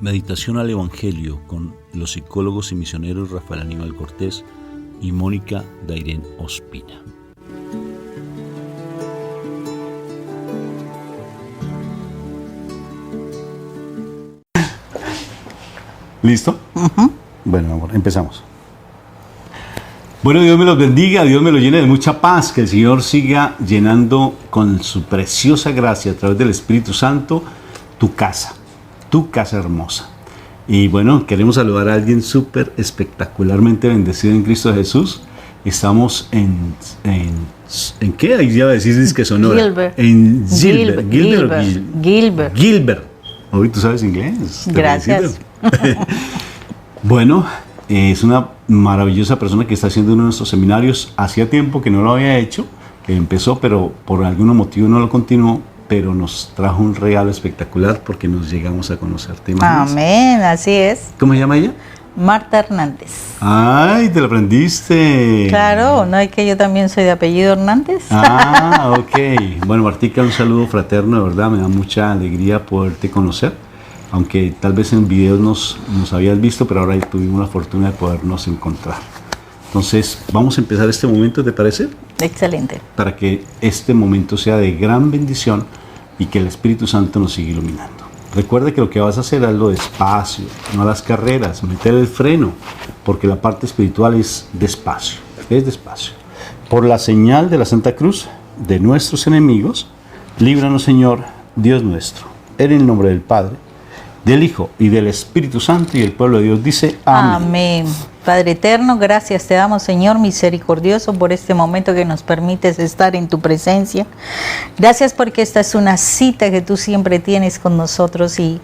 Meditación al Evangelio con los psicólogos y misioneros Rafael Aníbal Cortés y Mónica Dairén Ospina. ¿Listo? Bueno, amor, empezamos. Bueno, Dios me los bendiga, Dios me los llene de mucha paz, que el Señor siga llenando con su preciosa gracia a través del Espíritu Santo tu casa hermosa. Y bueno, queremos saludar a alguien súper espectacularmente bendecido en Cristo Jesús. Estamos en ¿qué? Ahí ya va a decir que Sonora. Gilbert. En Gilbert. Gilbert. Hoy tú sabes inglés. Gracias. Bueno, es una maravillosa persona que está haciendo uno de nuestros seminarios. Hacía tiempo que no lo había hecho, que empezó, pero por algún motivo no lo continuó. Pero nos trajo un regalo espectacular porque nos llegamos a conocer. ¿Te imaginas? Amén, así es. ¿Cómo se llama ella? Marta Hernández. ¡Ay, te la aprendiste! Claro, ¿no es que yo también soy de apellido Hernández? Ah, ok. Bueno, Martica, un saludo fraterno, de verdad, me da mucha alegría poderte conocer. Aunque tal vez en videos nos habías visto, pero ahora tuvimos la fortuna de podernos encontrar. Entonces, vamos a empezar este momento, ¿te parece? Excelente. Para que este momento sea de gran bendición y que el Espíritu Santo nos siga iluminando. Recuerda que lo que vas a hacer es lo despacio, no a las carreras, meter el freno, porque la parte espiritual es despacio, Por la señal de la Santa Cruz de nuestros enemigos, líbranos, Señor, Dios nuestro. En el nombre del Padre, del Hijo y del Espíritu Santo, y el pueblo de Dios dice amén. Amén. Padre eterno, gracias te damos, Señor misericordioso, por este momento que nos permites estar en tu presencia. Gracias porque esta es una cita que tú siempre tienes con nosotros y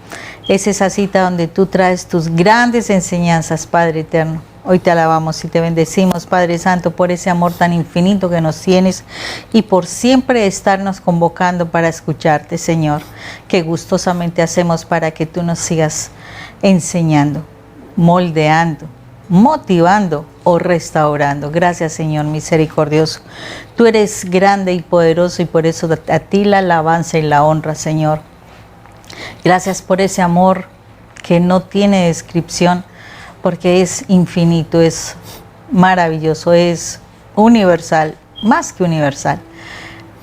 es esa cita donde tú traes tus grandes enseñanzas, Padre eterno. Hoy te alabamos y te bendecimos, Padre Santo, por ese amor tan infinito que nos tienes y por siempre estarnos convocando para escucharte, Señor, que gustosamente hacemos para que tú nos sigas enseñando, moldeando, motivando o restaurando. Gracias, Señor misericordioso. Tú eres grande y poderoso y por eso a ti la alabanza y la honra, Señor. Gracias por ese amor que no tiene descripción, porque es infinito, es maravilloso, es universal, más que universal.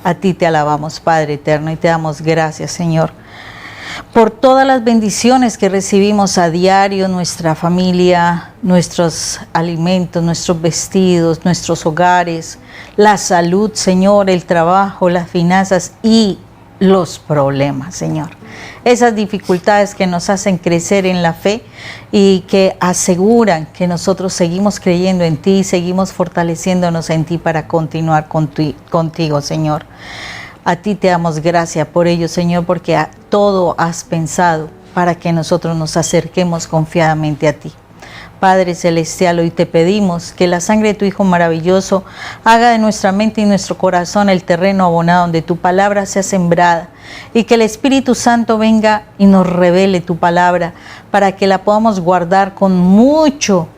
A ti te alabamos, Padre eterno, y te damos gracias, Señor, por todas las bendiciones que recibimos a diario, nuestra familia, nuestros alimentos, nuestros vestidos, nuestros hogares, la salud, Señor, el trabajo, las finanzas y los problemas, Señor. Esas dificultades que nos hacen crecer en la fe y que aseguran que nosotros seguimos creyendo en ti, seguimos fortaleciéndonos en ti para continuar contigo, Señor. A ti te damos gracias por ello, Señor, porque a todo has pensado para que nosotros nos acerquemos confiadamente a ti. Padre Celestial, hoy te pedimos que la sangre de tu Hijo maravilloso haga de nuestra mente y nuestro corazón el terreno abonado donde tu palabra sea sembrada y que el Espíritu Santo venga y nos revele tu palabra para que la podamos guardar con mucho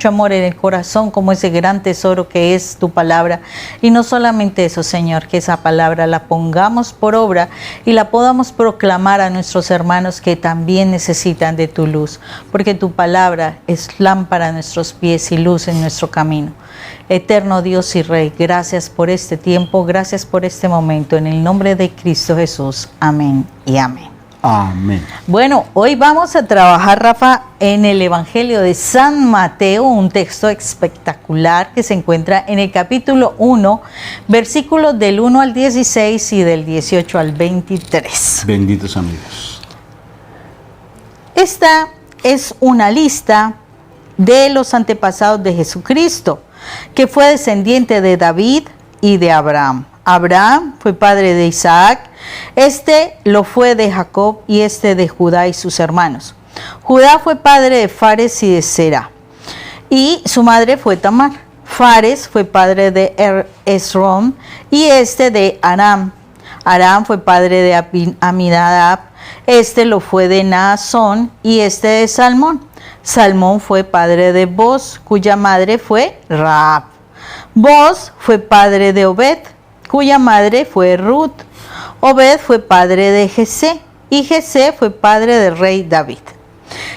amor en el corazón, como ese gran tesoro que es tu palabra. Y no solamente eso, Señor, que esa palabra la pongamos por obra y la podamos proclamar a nuestros hermanos que también necesitan de tu luz, porque tu palabra es lámpara a nuestros pies y luz en nuestro camino. Eterno Dios y Rey, gracias por este tiempo, gracias por este momento, en el nombre de Cristo Jesús. Amén y amén. Amén. Bueno, hoy vamos a trabajar, Rafa, en el Evangelio de San Mateo, un texto espectacular que se encuentra en el capítulo 1, versículos del 1 al 16 y del 18 al 23. Benditos amigos. Esta es una lista de los antepasados de Jesucristo, que fue descendiente de David y de Abraham. Abraham fue padre de Isaac, este lo fue de Jacob y este de Judá y sus hermanos. Judá fue padre de Fares y de Zera, y su madre fue Tamar. Fares fue padre de Esrom y este de Aram. Aram fue padre de Aminadab, este lo fue de Naasón y este de Salmón. Salmón fue padre de Boz, cuya madre fue Rahab. Boz fue padre de Obed, cuya madre fue Ruth. Obed fue padre de Jesé, y Jesé fue padre del rey David.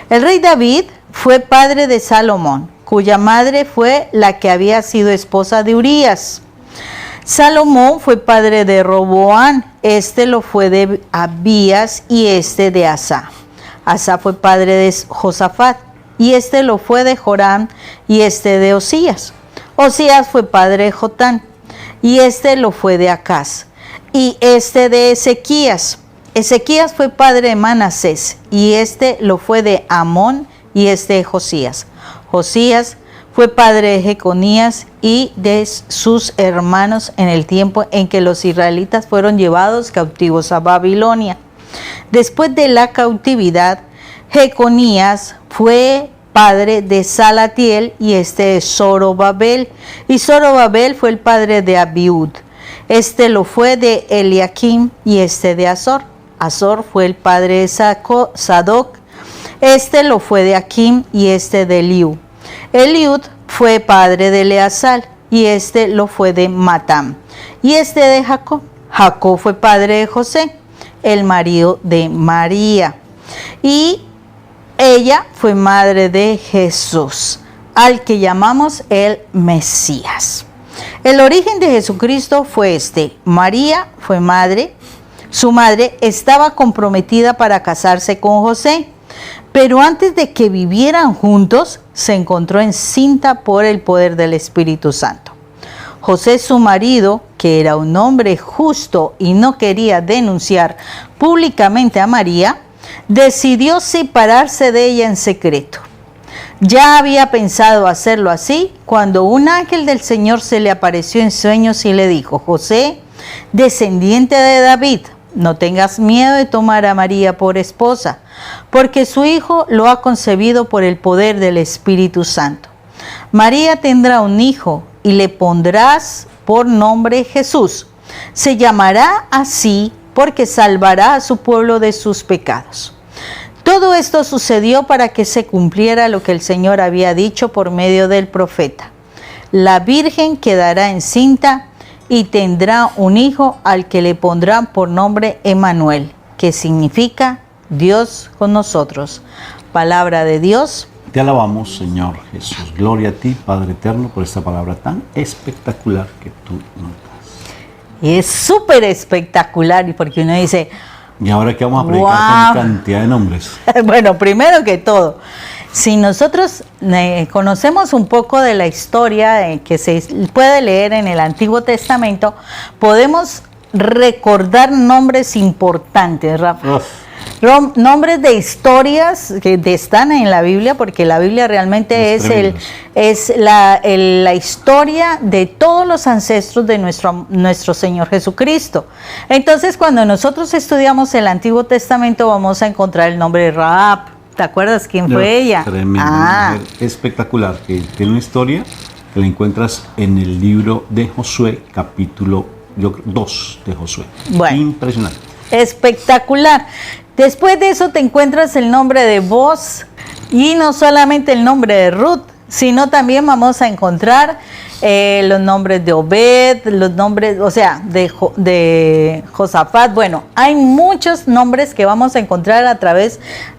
El rey David fue padre de Salomón, cuya madre fue la que había sido esposa de Urías. Salomón fue padre de Roboán, este lo fue de Abías y este de Asa. Asa fue padre de Josafat, y este lo fue de Joram y este de Osías. Osías fue padre de Jotán, y este lo fue de Acaz, y este de Ezequías. Ezequías fue padre de Manasés, y este lo fue de Amón, y este de Josías. Josías fue padre de Jeconías y de sus hermanos en el tiempo en que los israelitas fueron llevados cautivos a Babilonia. Después de la cautividad, Jeconías fue padre de Salatiel y este de Zorobabel, y Zorobabel fue el padre de Abiud. Este lo fue de Eliakim y este de Azor. Azor fue el padre de Sadoc, este lo fue de Akim y este de Eliud. Eliud fue padre de Eleazar y este lo fue de Matam, y este de Jacob. Jacob fue padre de José, el marido de María, y ella fue madre de Jesús, al que llamamos el Mesías. El origen de Jesucristo fue este: María fue madre, su madre estaba comprometida para casarse con José, pero antes de que vivieran juntos, se encontró encinta por el poder del Espíritu Santo. José, su marido, que era un hombre justo y no quería denunciar públicamente a María, decidió separarse de ella en secreto. Ya había pensado hacerlo así cuando un ángel del Señor se le apareció en sueños y le dijo: José, descendiente de David, no tengas miedo de tomar a María por esposa, porque su hijo lo ha concebido por el poder del Espíritu Santo. María tendrá un hijo y le pondrás por nombre Jesús. Se llamará así porque salvará a su pueblo de sus pecados. Todo esto sucedió para que se cumpliera lo que el Señor había dicho por medio del profeta: la virgen quedará encinta y tendrá un hijo al que le pondrán por nombre Emmanuel, que significa Dios con nosotros. Palabra de Dios. Te alabamos, Señor Jesús. Gloria a ti, Padre eterno, por esta palabra tan espectacular que tú nos das. Y es súper espectacular, y porque uno dice: ¿y ahora qué vamos a predicar ¡wow! con cantidad de nombres? Bueno, primero que todo, si nosotros conocemos un poco de la historia que se puede leer en el Antiguo Testamento, podemos recordar nombres importantes, Rafa. Nombres nombres que están en la Biblia, porque la Biblia realmente es la historia de todos los ancestros de nuestro Señor Jesucristo. Entonces, cuando nosotros estudiamos el Antiguo Testamento, vamos a encontrar el nombre de Rahab. ¿Te acuerdas quién fue ella? Tremenda mujer espectacular, que tiene una historia que la encuentras en el libro de Josué, capítulo 2 de Josué. Bueno, impresionante. Espectacular. Después de eso te encuentras el nombre de Boz, y no solamente el nombre de Ruth, sino también vamos a encontrar los nombres de Obed, los nombres, o sea, de Josafat. Bueno, hay muchos nombres que vamos a encontrar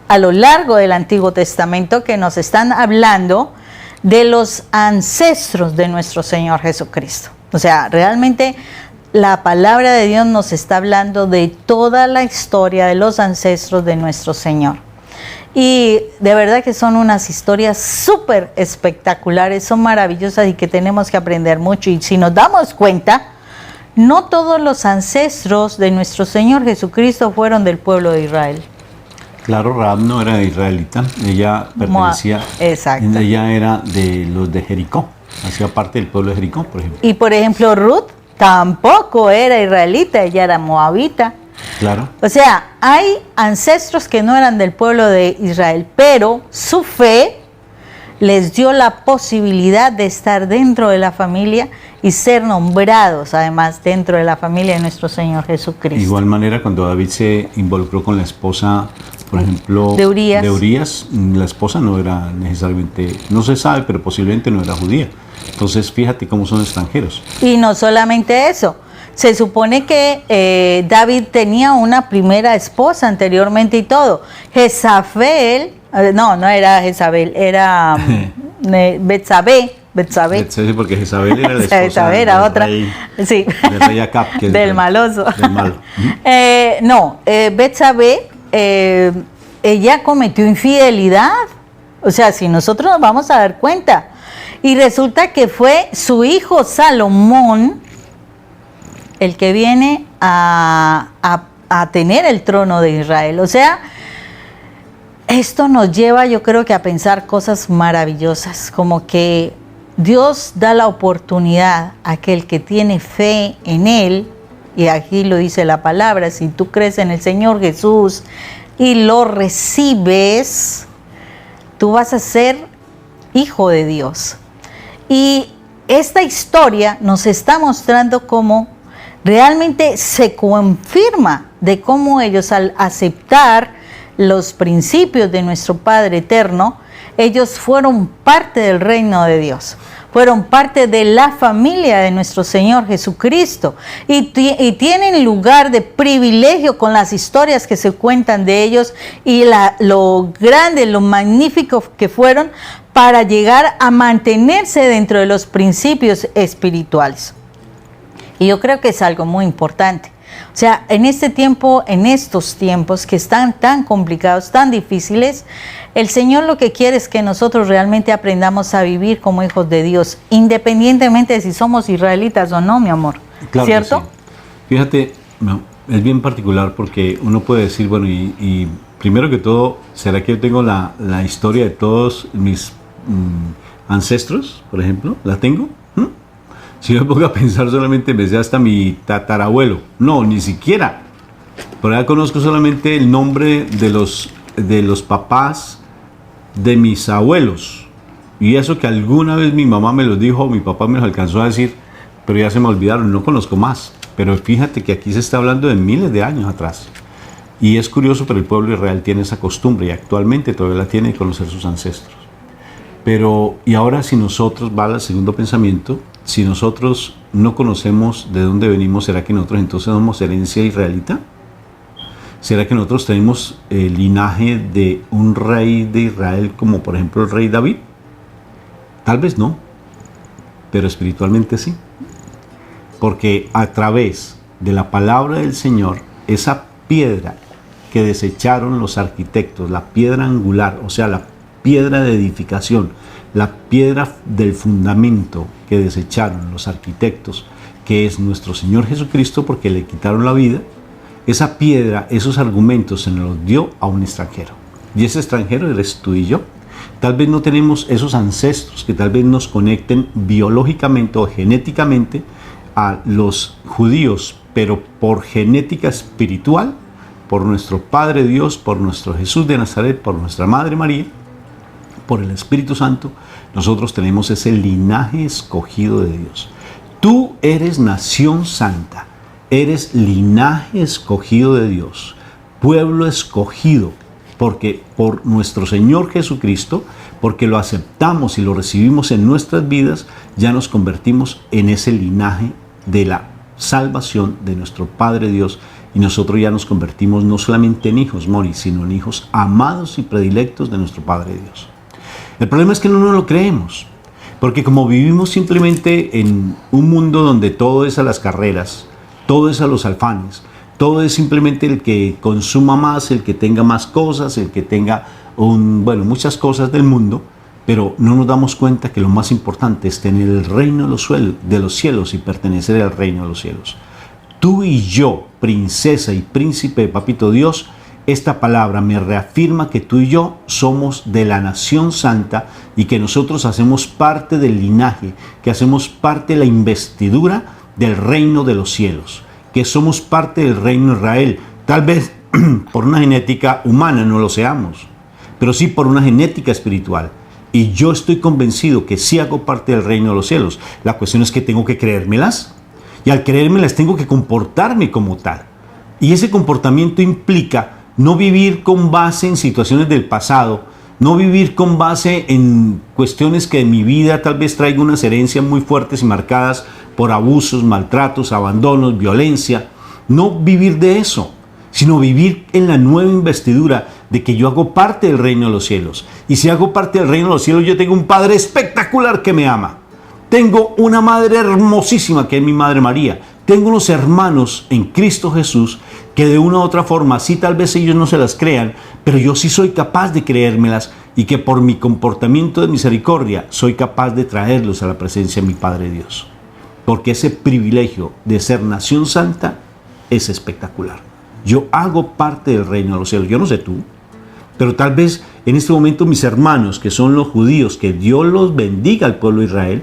a lo largo del Antiguo Testamento que nos están hablando de los ancestros de nuestro Señor Jesucristo. O sea, realmente la palabra de Dios nos está hablando de toda la historia de los ancestros de nuestro Señor. Y de verdad que son unas historias súper espectaculares, son maravillosas y que tenemos que aprender mucho. Y si nos damos cuenta, no todos los ancestros de nuestro Señor Jesucristo fueron del pueblo de Israel. Claro, Rahab no era israelita, ella pertenecía, exacto. Ella era de los de Jericó, hacía parte del pueblo de Jericó, por ejemplo. Y por ejemplo, Ruth tampoco era israelita, ella era moabita. Claro. O sea, hay ancestros que no eran del pueblo de Israel, pero su fe les dio la posibilidad de estar dentro de la familia y ser nombrados además dentro de la familia de nuestro Señor Jesucristo. De igual manera, cuando David se involucró con la esposa, por ejemplo, de Urías, la esposa no era necesariamente, no se sabe, pero posiblemente no era judía. Entonces, fíjate cómo son extranjeros. Y no solamente eso, se supone que David tenía una primera esposa anteriormente y todo. Jezabel, no era Jezabel, era Betsabé. Sí, porque Jezabel era la esposa era otra. Rey, sí. del rey Acab, que es del maloso. Del malo. Betsabé, ella cometió infidelidad. O sea, si nosotros nos vamos a dar cuenta. Y resulta que fue su hijo Salomón el que viene a tener el trono de Israel. O sea, esto nos lleva, yo creo que a pensar cosas maravillosas, como que Dios da la oportunidad a aquel que tiene fe en Él, y aquí lo dice la palabra, si tú crees en el Señor Jesús y lo recibes, tú vas a ser hijo de Dios. Y esta historia nos está mostrando cómo realmente se confirma de cómo ellos, al aceptar los principios de nuestro Padre Eterno, ellos fueron parte del reino de Dios, fueron parte de la familia de nuestro Señor Jesucristo y tienen lugar de privilegio con las historias que se cuentan de ellos y lo grande, lo magnífico que fueron para llegar a mantenerse dentro de los principios espirituales. Y yo creo que es algo muy importante. O sea, en estos tiempos que están tan complicados, tan difíciles, el Señor lo que quiere es que nosotros realmente aprendamos a vivir como hijos de Dios, independientemente de si somos israelitas o no, mi amor. Claro, ¿cierto? Sí. Fíjate, es bien particular porque uno puede decir, bueno, y primero que todo, ¿será que yo tengo la historia de todos mis ancestros, por ejemplo? ¿La tengo? Si yo me pongo a pensar, solamente me sé hasta mi tatarabuelo. No, ni siquiera. Por ahí conozco solamente el nombre de los papás de mis abuelos. Y eso que alguna vez mi mamá me los dijo, mi papá me los alcanzó a decir, pero ya se me olvidaron, no conozco más. Pero fíjate que aquí se está hablando de miles de años atrás. Y es curioso, pero el pueblo de Israel tiene esa costumbre y actualmente todavía la tiene de conocer sus ancestros. Pero, y ahora si nosotros, va al segundo pensamiento, si nosotros no conocemos de dónde venimos, ¿será que nosotros entonces somos herencia israelita? ¿Será que nosotros tenemos el linaje de un rey de Israel como por ejemplo el rey David? Tal vez no, pero espiritualmente sí. Porque a través de la palabra del Señor, esa piedra que desecharon los arquitectos, la piedra angular, o sea, la piedra de edificación, la piedra del fundamento que desecharon los arquitectos, que es nuestro Señor Jesucristo, porque le quitaron la vida, esa piedra, esos argumentos se nos los dio a un extranjero. Y ese extranjero eres tú y yo. Tal vez no tenemos esos ancestros que tal vez nos conecten biológicamente o genéticamente a los judíos, pero por genética espiritual, por nuestro Padre Dios, por nuestro Jesús de Nazaret, por nuestra Madre María, por el Espíritu Santo, nosotros tenemos ese linaje escogido de Dios. Tú eres nación santa, eres linaje escogido de Dios, pueblo escogido, porque por nuestro Señor Jesucristo, porque lo aceptamos y lo recibimos en nuestras vidas, ya nos convertimos en ese linaje de la salvación de nuestro Padre Dios, y nosotros ya nos convertimos no solamente en hijos, Mori, sino en hijos amados y predilectos de nuestro Padre Dios. El problema es que no nos lo creemos, porque como vivimos simplemente en un mundo donde todo es a las carreras, todo es a los alfanes, todo es simplemente el que consuma más, el que tenga más cosas, el que tenga muchas cosas del mundo, pero no nos damos cuenta que lo más importante es tener el reino de los cielos y pertenecer al reino de los cielos. Tú y yo, princesa y príncipe de Papito Dios, esta palabra me reafirma que tú y yo somos de la nación santa y que nosotros hacemos parte del linaje, que hacemos parte de la investidura del reino de los cielos, que somos parte del reino de Israel. Tal vez por una genética humana no lo seamos, pero sí por una genética espiritual. Y yo estoy convencido que sí hago parte del reino de los cielos. La cuestión es que tengo que creérmelas, y al creérmelas tengo que comportarme como tal. Y ese comportamiento implica no vivir con base en situaciones del pasado, No vivir con base en cuestiones que en mi vida tal vez traiga unas herencias muy fuertes y marcadas por abusos, maltratos, abandonos, violencia. No vivir de eso, sino vivir en la nueva investidura de que yo hago parte del reino de los cielos. Y si hago parte del reino de los cielos, yo tengo un Padre espectacular que me ama. Tengo una madre hermosísima que es mi Madre María. Tengo unos hermanos en Cristo Jesús que de una u otra forma, sí tal vez ellos no se las crean, pero yo sí soy capaz de creérmelas y que por mi comportamiento de misericordia soy capaz de traerlos a la presencia de mi Padre Dios. Porque ese privilegio de ser nación santa es espectacular. Yo hago parte del reino de los cielos. Yo no sé tú, pero tal vez en este momento mis hermanos que son los judíos, que Dios los bendiga al pueblo de Israel,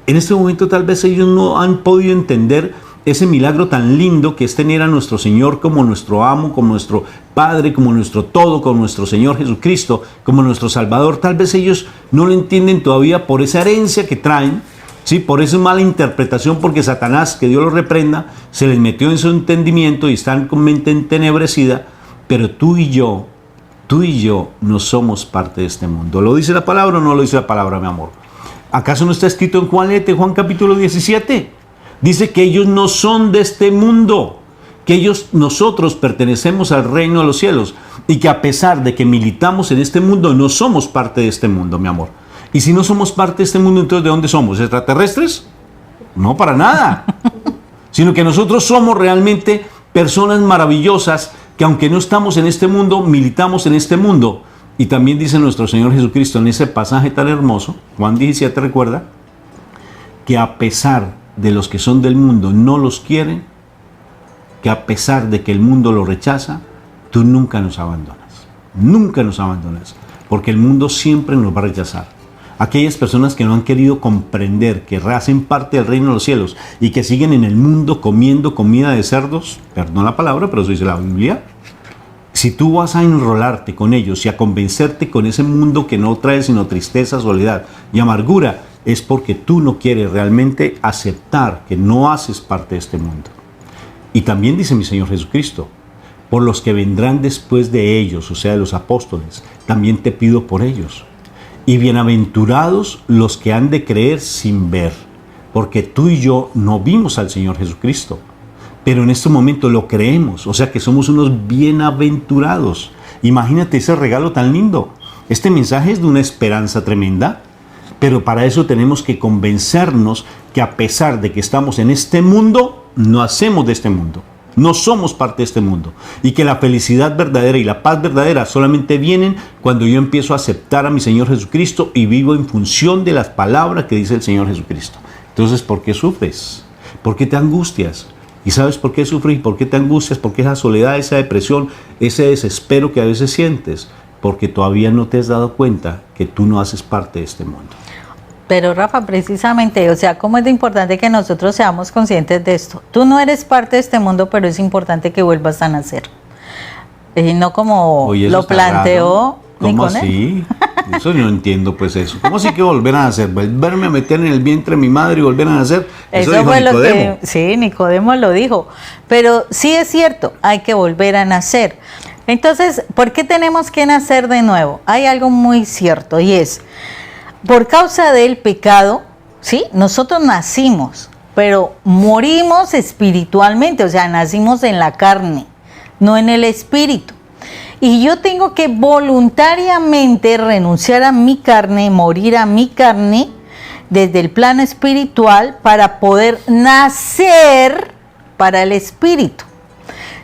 en este momento tal vez ellos no han podido entender ese milagro tan lindo que es tener a nuestro Señor como nuestro amo, como nuestro Padre, como nuestro todo, como nuestro Señor Jesucristo, como nuestro Salvador. Tal vez ellos no lo entienden todavía por esa herencia que traen, ¿sí? Por esa mala interpretación, porque Satanás, que Dios lo reprenda, se les metió en su entendimiento y están con mente entenebrecida. Pero tú y yo no somos parte de este mundo. ¿Lo dice la palabra o no lo dice la palabra, mi amor? ¿Acaso no está escrito en Juan capítulo 17? Dice que ellos no son de este mundo, que nosotros pertenecemos al reino de los cielos y que a pesar de que militamos en este mundo, no somos parte de este mundo, mi amor. Y si no somos parte de este mundo, entonces ¿de dónde somos? ¿Extraterrestres? No, para nada. Sino que nosotros somos realmente personas maravillosas que aunque no estamos en este mundo, militamos en este mundo. Y también dice nuestro Señor Jesucristo en ese pasaje tan hermoso, Juan 17, recuerda, que a pesar de los que son del mundo no los quieren, que a pesar de que el mundo lo rechaza, tú nunca nos abandonas. Nunca nos abandonas, porque el mundo siempre nos va a rechazar. Aquellas personas que no han querido comprender que hacen parte del reino de los cielos y que siguen en el mundo comiendo comida de cerdos, perdón la palabra, pero eso dice la Biblia. Si tú vas a enrolarte con ellos y a convencerte con ese mundo que no trae sino tristeza, soledad y amargura, es porque tú no quieres realmente aceptar que no haces parte de este mundo. Y también dice mi Señor Jesucristo, por los que vendrán después de ellos, o sea, de los apóstoles, también te pido por ellos. Y bienaventurados los que han de creer sin ver, porque tú y yo no vimos al Señor Jesucristo, pero en este momento lo creemos, o sea que somos unos bienaventurados. Imagínate ese regalo tan lindo. Este mensaje es de una esperanza tremenda, pero para eso tenemos que convencernos que a pesar de que estamos en este mundo, no hacemos de este mundo. No somos parte de este mundo. Y que la felicidad verdadera y la paz verdadera solamente vienen cuando yo empiezo a aceptar a mi Señor Jesucristo y vivo en función de las palabras que dice el Señor Jesucristo. Entonces, ¿por qué sufres? ¿Por qué te angustias? ¿Y sabes por qué sufres y por qué te angustias? ¿Por qué esa soledad, esa depresión, ese desespero que a veces sientes? Porque todavía no te has dado cuenta que tú no haces parte de este mundo. Pero Rafa, precisamente, o sea, ¿cómo es de importante que nosotros seamos conscientes de esto? Tú no eres parte de este mundo, pero es importante que vuelvas a nacer. No como lo planteó ¿Cómo Niconé. así? Eso no entiendo, pues eso. ¿Cómo así que volver a nacer? ¿Volverme a meter en el vientre de mi madre y volver a nacer? Eso dijo fue Nicodemo. lo que, sí, Nicodemo lo dijo. Pero sí es cierto, hay que volver a nacer. Entonces, ¿por qué tenemos que nacer de nuevo? Hay algo muy cierto y es, por causa del pecado, ¿sí? Nosotros nacimos, pero morimos espiritualmente, o sea, nacimos en la carne, no en el espíritu. Y yo tengo que voluntariamente renunciar a mi carne, morir a mi carne desde el plano espiritual para poder nacer para el espíritu.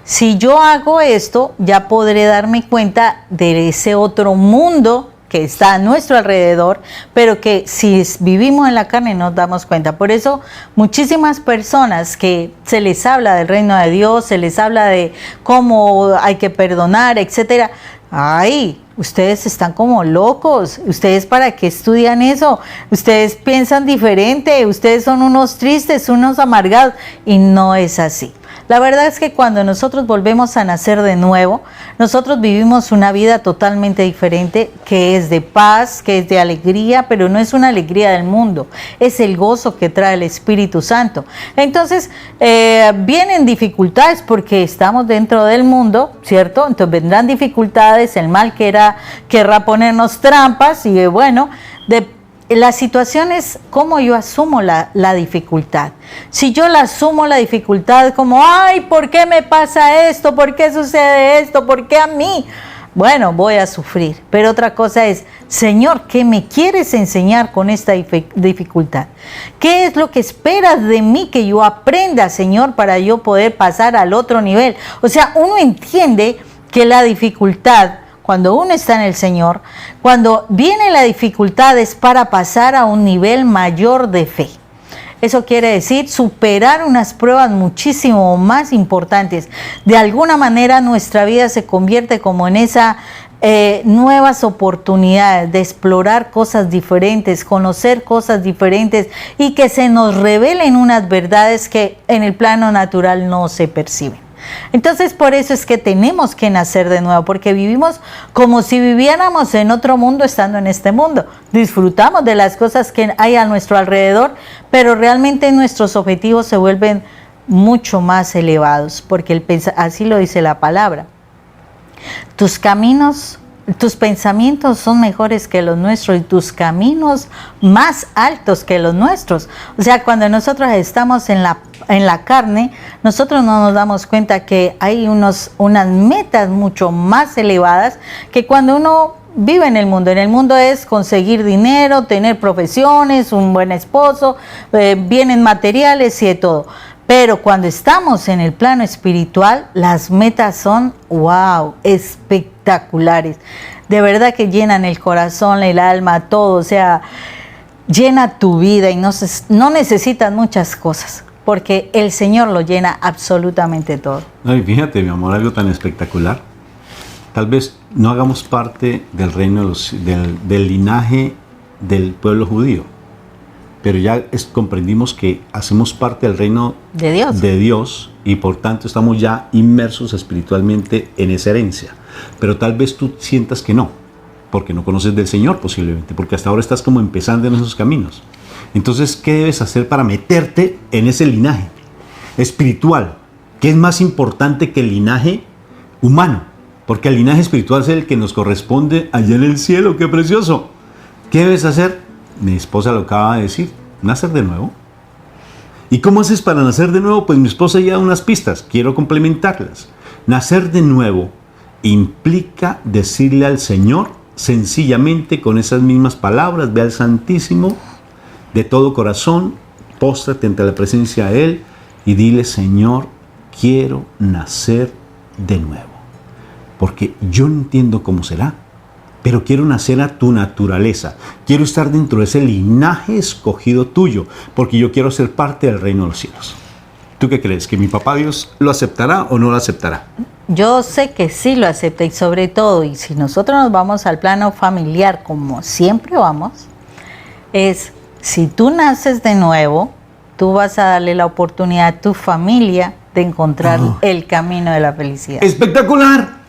Si yo hago esto, ya podré darme cuenta de ese otro mundo que está a nuestro alrededor, pero que si vivimos en la carne nos damos cuenta. Por eso muchísimas personas que se les habla del reino de Dios, se les habla de cómo hay que perdonar, etcétera. Ay, ustedes están como locos. ¿Ustedes para qué estudian eso? Ustedes piensan diferente. Ustedes son unos tristes, unos amargados. Y no es así. La verdad es que cuando nosotros volvemos a nacer de nuevo, nosotros vivimos una vida totalmente diferente, que es de paz, que es de alegría, pero no es una alegría del mundo, es el gozo que trae el Espíritu Santo. Entonces, vienen dificultades porque estamos dentro del mundo, ¿cierto? Entonces vendrán dificultades, el mal querrá ponernos trampas y bueno, la situación es cómo yo asumo la dificultad. Si yo la asumo la dificultad como, ay, ¿por qué me pasa esto? ¿Por qué sucede esto? ¿Por qué a mí? Bueno, voy a sufrir. Pero otra cosa es, Señor, ¿qué me quieres enseñar con esta dificultad? ¿Qué es lo que esperas de mí que yo aprenda, Señor, para yo poder pasar al otro nivel? O sea, uno entiende que la dificultad, cuando uno está en el Señor, cuando viene la dificultad es para pasar a un nivel mayor de fe. Eso quiere decir superar unas pruebas muchísimo más importantes. De alguna manera nuestra vida se convierte como en esas nuevas oportunidades de explorar cosas diferentes, conocer cosas diferentes y que se nos revelen unas verdades que en el plano natural no se perciben. Entonces por eso es que tenemos que nacer de nuevo, porque vivimos como si viviéramos en otro mundo estando en este mundo. Disfrutamos de las cosas que hay a nuestro alrededor, pero realmente nuestros objetivos se vuelven mucho más elevados, porque así lo dice la palabra. Tus pensamientos son mejores que los nuestros y tus caminos más altos que los nuestros. O sea, cuando nosotros estamos en la carne, nosotros no nos damos cuenta que hay unas metas mucho más elevadas que cuando uno vive en el mundo. En el mundo es conseguir dinero, tener profesiones, un buen esposo, bienes materiales y de todo. Pero cuando estamos en el plano espiritual, las metas son, wow, espectaculares. De verdad que llenan el corazón, el alma, todo. O sea, llena tu vida y no necesitas muchas cosas, porque el Señor lo llena absolutamente todo. Ay, fíjate, mi amor, algo tan espectacular. Tal vez no hagamos parte del reino del linaje del pueblo judío, pero ya comprendimos que hacemos parte del reino de Dios y por tanto estamos ya inmersos espiritualmente en esa herencia. Pero tal vez tú sientas que no, porque no conoces del Señor posiblemente, porque hasta ahora estás como empezando en esos caminos. Entonces, ¿qué debes hacer para meterte en ese linaje espiritual? ¿Qué es más importante que el linaje humano? Porque el linaje espiritual es el que nos corresponde allá en el cielo. ¡Qué precioso! ¿Qué debes hacer? Mi esposa lo acaba de decir, nacer de nuevo. ¿Y cómo haces para nacer de nuevo? Pues mi esposa ya da unas pistas, quiero complementarlas. Nacer de nuevo implica decirle al Señor, sencillamente con esas mismas palabras, ve al Santísimo de todo corazón, póstrate ante la presencia de Él y dile, Señor, quiero nacer de nuevo. Porque yo no entiendo cómo será, pero quiero nacer a tu naturaleza. Quiero estar dentro de ese linaje escogido tuyo, porque yo quiero ser parte del reino de los cielos. ¿Tú qué crees? ¿Que mi papá Dios lo aceptará o no lo aceptará? Yo sé que sí lo acepta y sobre todo, y si nosotros nos vamos al plano familiar como siempre vamos, es si tú naces de nuevo, tú vas a darle la oportunidad a tu familia de encontrar el camino de la felicidad. ¡Espectacular!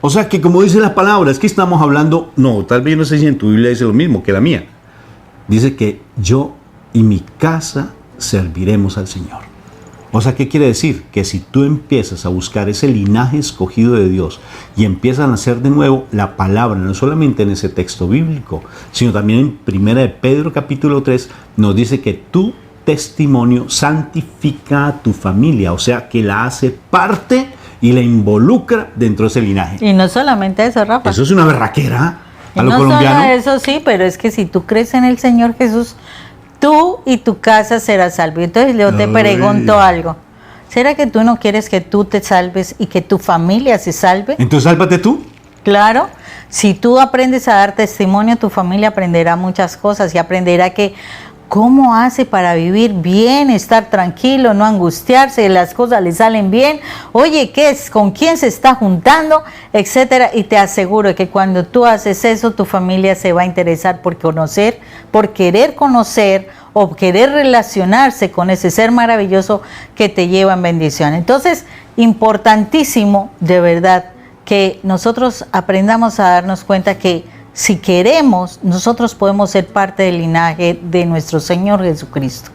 O sea que como dice la palabra, es que estamos hablando, no, tal vez no sé si en tu Biblia dice lo mismo que la mía. Dice que yo y mi casa serviremos al Señor. O sea, ¿qué quiere decir? Que si tú empiezas a buscar ese linaje escogido de Dios y empiezas a nacer de nuevo, la palabra, no solamente en ese texto bíblico, sino también en 1 de Pedro capítulo 3, nos dice que tu testimonio santifica a tu familia, o sea, que la hace parte y la involucra dentro de ese linaje. Y no solamente eso, Rafa. Eso es una berraquera a lo no colombiano. Solo eso sí, pero es que si tú crees en el Señor Jesús, tú y tu casa serás salvo. Entonces yo te pregunto algo. ¿Será que tú no quieres que tú te salves y que tu familia se salve? Entonces sálvate tú. Claro. Si tú aprendes a dar testimonio, tu familia aprenderá muchas cosas y aprenderá que cómo hace para vivir bien, estar tranquilo, no angustiarse, las cosas le salen bien. Oye, ¿qué es? ¿Con quién se está juntando? Etcétera. Y te aseguro que cuando tú haces eso, tu familia se va a interesar por conocer, por querer conocer o querer relacionarse con ese ser maravilloso que te lleva en bendición. Entonces, importantísimo de verdad que nosotros aprendamos a darnos cuenta que si queremos, nosotros podemos ser parte del linaje de nuestro Señor Jesucristo.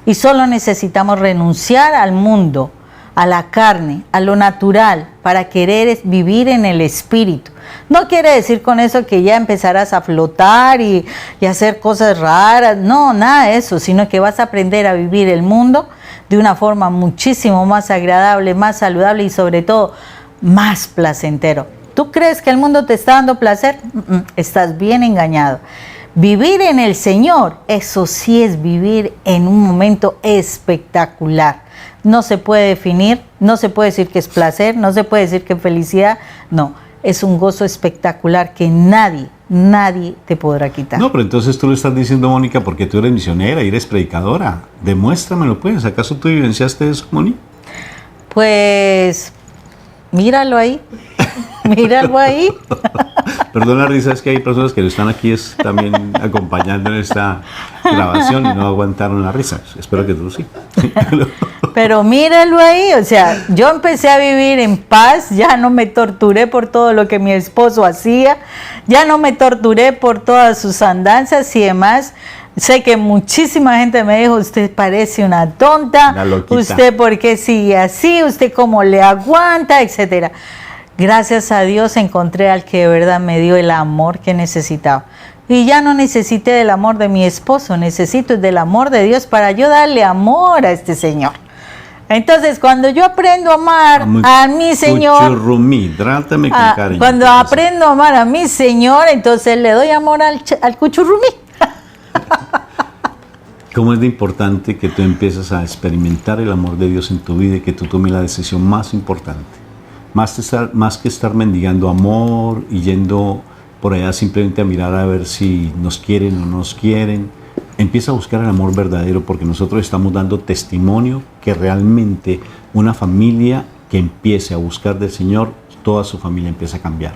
Y solo necesitamos renunciar al mundo, a la carne, a lo natural, para querer vivir en el Espíritu. No quiere decir con eso que ya empezarás a flotar y hacer cosas raras, no, nada de eso, sino que vas a aprender a vivir el mundo de una forma muchísimo más agradable, más saludable y sobre todo más placentero. ¿Tú crees que el mundo te está dando placer? Estás bien engañado. Vivir en el Señor, eso sí es vivir en un momento espectacular. No se puede definir, no se puede decir que es placer, no se puede decir que es felicidad, no, es un gozo espectacular que nadie te podrá quitar. No, pero entonces tú lo estás diciendo, Mónica, porque tú eres misionera y eres predicadora. Demuéstramelo, pues. ¿Acaso tú vivenciaste eso, Mónica? Pues, míralo ahí. Míralo ahí. Perdón la risa, es que hay personas que están aquí también acompañando en esta grabación y no aguantaron la risa. Espero que tú sí. Pero míralo ahí, o sea, yo empecé a vivir en paz, ya no me torturé por todo lo que mi esposo hacía, ya no me torturé por todas sus andanzas y demás. Sé que muchísima gente me dijo, usted parece una tonta, usted por qué sigue así, usted cómo le aguanta, etcétera. Gracias a Dios encontré al que de verdad me dio el amor que necesitaba. Y ya no necesité del amor de mi esposo, necesito del amor de Dios para yo darle amor a este Señor. Entonces, cuando yo aprendo a amar a mi Señor, trátame con cariño. Cuando aprendo a amar a mi Señor, entonces le doy amor al cuchurrumí. ¿Cómo es de importante que tú empieces a experimentar el amor de Dios en tu vida y que tú tomes la decisión más importante? Más que estar mendigando amor y yendo por allá simplemente a mirar a ver si nos quieren o no nos quieren. Empieza a buscar el amor verdadero, porque nosotros estamos dando testimonio que realmente una familia que empiece a buscar del Señor, toda su familia empieza a cambiar.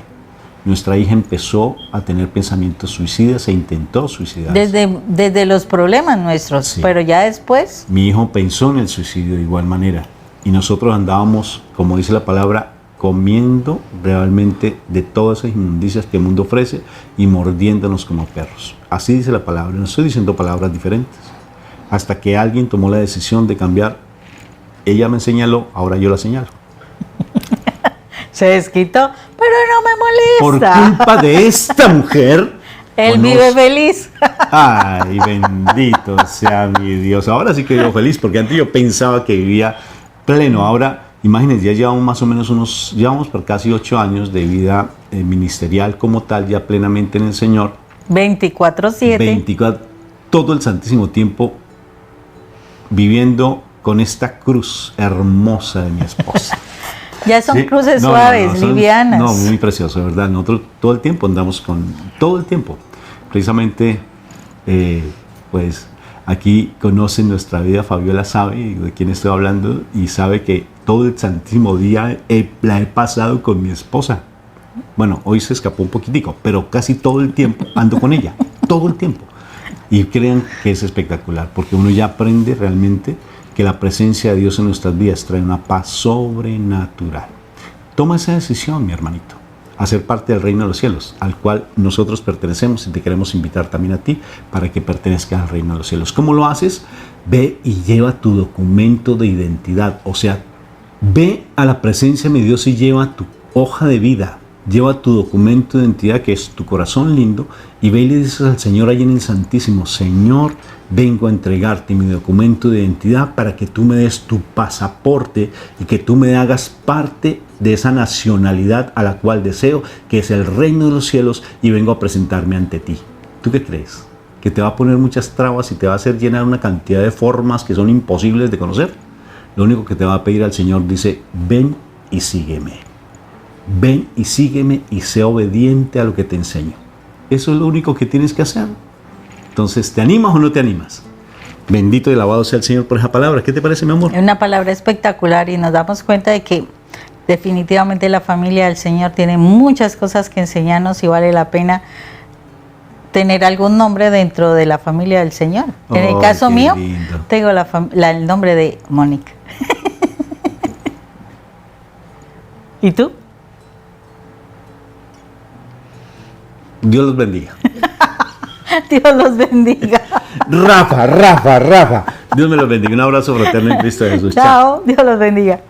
Nuestra hija empezó a tener pensamientos suicidas e intentó suicidarse. Desde los problemas nuestros, sí. Pero ya después... Mi hijo pensó en el suicidio de igual manera. Y nosotros andábamos, como dice la palabra, comiendo realmente de todas esas inmundicias que el mundo ofrece y mordiéndonos como perros. Así dice la palabra, no estoy diciendo palabras diferentes. Hasta que alguien tomó la decisión de cambiar, ella me señaló, ahora yo la señalo. Se desquitó, pero no me molesta. Por culpa de esta mujer. Él vive feliz. Ay, bendito sea mi Dios. Ahora sí que vivo feliz, porque antes yo pensaba que vivía pleno. Ahora, imagínense, ya llevamos más o menos llevamos por casi 8 años de vida ministerial como tal, ya plenamente en el Señor. 24/7. Todo el santísimo tiempo viviendo con esta cruz hermosa de mi esposa. Ya son cruces suaves, livianas. No, muy precioso, de verdad. Nosotros todo el tiempo andamos todo el tiempo. Precisamente, pues aquí conocen nuestra vida, Fabiola sabe de quién estoy hablando y sabe que todo el santísimo día la he pasado con mi esposa. Bueno, hoy se escapó un poquitico, pero casi todo el tiempo ando con ella, todo el tiempo. Y crean que es espectacular, porque uno ya aprende realmente que la presencia de Dios en nuestras vidas trae una paz sobrenatural. Toma esa decisión, mi hermanito, a ser parte del reino de los cielos, al cual nosotros pertenecemos, y te queremos invitar también a ti para que pertenezcas al reino de los cielos. ¿Cómo lo haces? Ve y lleva tu documento de identidad, o sea, ve a la presencia de Dios y lleva tu hoja de vida, lleva tu documento de identidad, que es tu corazón lindo, y ve y le dices al Señor ahí en el Santísimo: Señor, vengo a entregarte mi documento de identidad para que tú me des tu pasaporte y que tú me hagas parte de esa nacionalidad a la cual deseo, que es el reino de los cielos, y vengo a presentarme ante ti. ¿Tú qué crees? ¿Que te va a poner muchas trabas y te va a hacer llenar una cantidad de formas que son imposibles de conocer? Lo único que te va a pedir al Señor, dice: ven y sígueme. Ven y sígueme y sé obediente a lo que te enseño. Eso es lo único que tienes que hacer. Entonces, ¿te animas o no te animas? Bendito y alabado sea el Señor por esa palabra. ¿Qué te parece, mi amor? Es una palabra espectacular y nos damos cuenta de que definitivamente la familia del Señor tiene muchas cosas que enseñarnos y vale la pena tener algún nombre dentro de la familia del Señor. En el caso qué mío, lindo. tengo el nombre de Mónica. ¿Y tú? Dios los bendiga. Dios los bendiga. Rafa. Dios me los bendiga. Un abrazo fraterno en Cristo Jesús. Chao, Dios los bendiga.